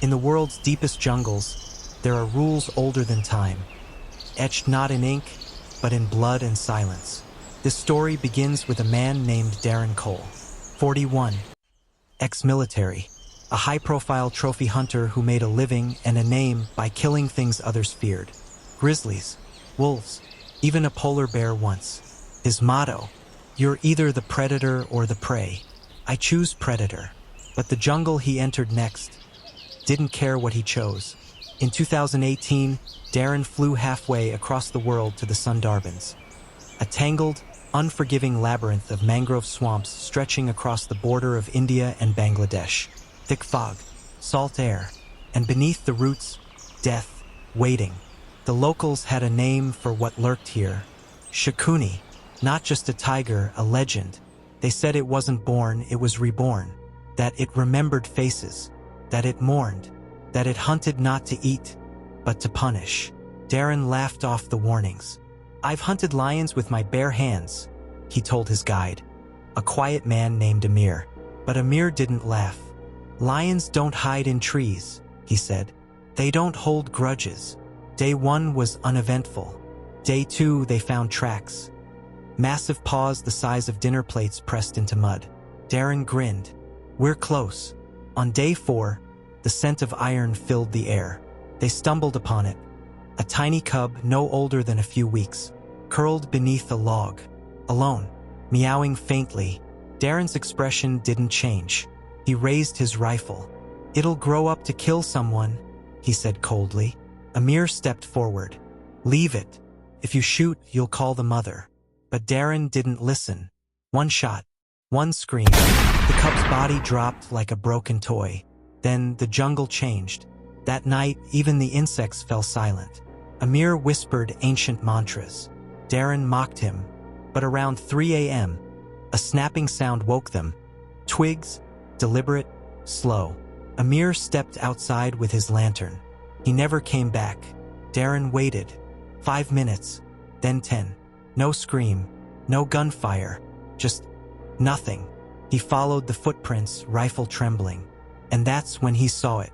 In the world's deepest jungles, there are rules older than time, etched not in ink, but in blood and silence. This story begins with a man named Darren Cole, 41, ex-military, a high-profile trophy hunter who made a living and a name by killing things others feared. Grizzlies, wolves, even a polar bear once. His motto, "You're either the predator or the prey." I choose predator. But the jungle he entered next didn't care what he chose. In 2018, Darren flew halfway across the world to the Sundarbans, a tangled, unforgiving labyrinth of mangrove swamps stretching across the border of India and Bangladesh. Thick fog, salt air, and beneath the roots, death, waiting. The locals had a name for what lurked here. Shakuni, not just a tiger, a legend. They said it wasn't born, it was reborn. That it remembered faces. That it mourned. That it hunted not to eat, but to punish. Darren laughed off the warnings. "I've hunted lions with my bare hands," he told his guide, a quiet man named Amir. But Amir didn't laugh. "Lions don't hide in trees," he said. "They don't hold grudges." Day 1 was uneventful. Day 2, they found tracks. Massive paws the size of dinner plates pressed into mud. Darren grinned. "We're close." On day 4, the scent of iron filled the air. They stumbled upon it. A tiny cub, no older than a few weeks, curled beneath a log, alone, meowing faintly. Darren's expression didn't change. He raised his rifle. "It'll grow up to kill someone," he said coldly. Amir stepped forward. "Leave it. If you shoot, you'll call the mother." But Darren didn't listen. One shot, one scream. The cub's body dropped like a broken toy. Then the jungle changed. That night, even the insects fell silent. Amir whispered ancient mantras. Darren mocked him. But around 3 a.m., a snapping sound woke them. Twigs, deliberate, slow. Amir stepped outside with his lantern. He never came back. Darren waited. 5 minutes, then 10. No scream, no gunfire, just nothing. He followed the footprints, rifle trembling. And that's when he saw it.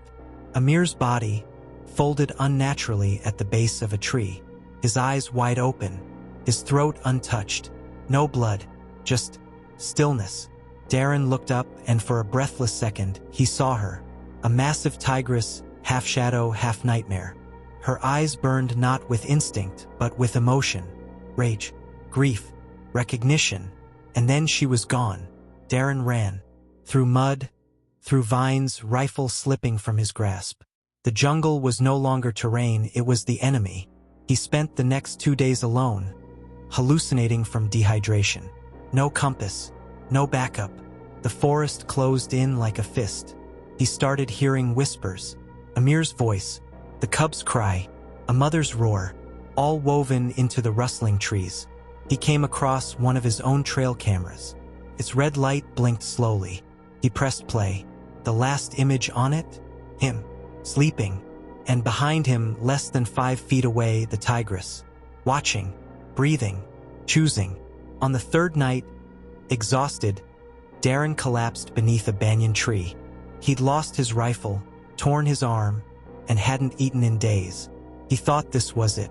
Amir's body, folded unnaturally at the base of a tree. His eyes wide open, his throat untouched. No blood, just stillness. Darren looked up, and for a breathless second, he saw her. A massive tigress, half shadow, half nightmare. Her eyes burned not with instinct, but with emotion. Rage, grief, recognition. And then she was gone. Darren ran. Through mud, through vines, rifle slipping from his grasp. The jungle was no longer terrain, it was the enemy. He spent the next 2 days alone, hallucinating from dehydration. No compass, no backup. The forest closed in like a fist. He started hearing whispers. Amir's voice, the cub's cry, a mother's roar, all woven into the rustling trees. He came across one of his own trail cameras. Its red light blinked slowly. He pressed play. The last image on it? Him, sleeping. And behind him, less than 5 feet away, the tigress. Watching, breathing, choosing. On the 3rd night, exhausted, Darren collapsed beneath a banyan tree. He'd lost his rifle, torn his arm, and hadn't eaten in days. He thought this was it,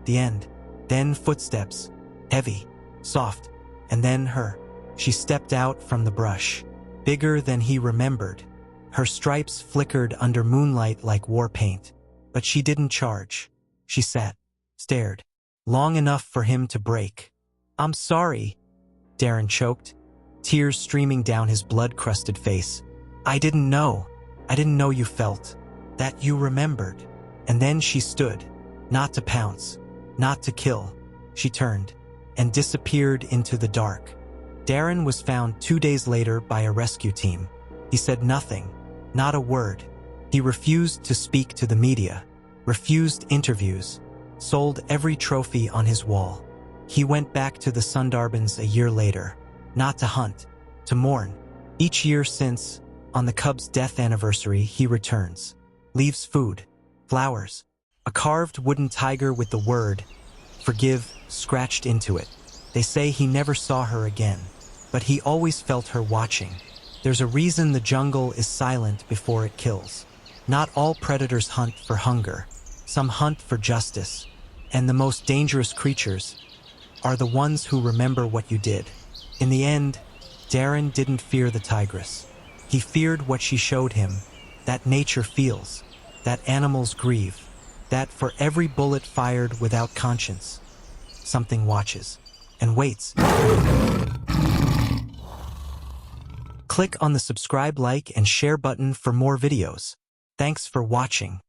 the end. Then footsteps, heavy, soft, and then her. She stepped out from the brush, bigger than he remembered. Her stripes flickered under moonlight like war paint, but she didn't charge. She sat, stared, long enough for him to break. "I'm sorry," Darren choked, tears streaming down his blood-crusted face. I didn't know you felt, that you remembered." And then she stood, not to pounce, not to kill. She turned and disappeared into the dark. Darren was found 2 days later by a rescue team. He said nothing, not a word. He refused to speak to the media, refused interviews, sold every trophy on his wall. He went back to the Sundarbans a year later, not to hunt, to mourn. Each year since, on the cub's death anniversary, he returns, leaves food, flowers, a carved wooden tiger with the word, "Forgive," scratched into it. They say he never saw her again, but he always felt her watching. There's a reason the jungle is silent before it kills. Not all predators hunt for hunger. Some hunt for justice. And the most dangerous creatures are the ones who remember what you did. In the end, Darren didn't fear the tigress. He feared what she showed him, that nature feels, that animals grieve, that for every bullet fired without conscience, something watches and waits. Click on the subscribe, like, and share button for more videos. Thanks for watching.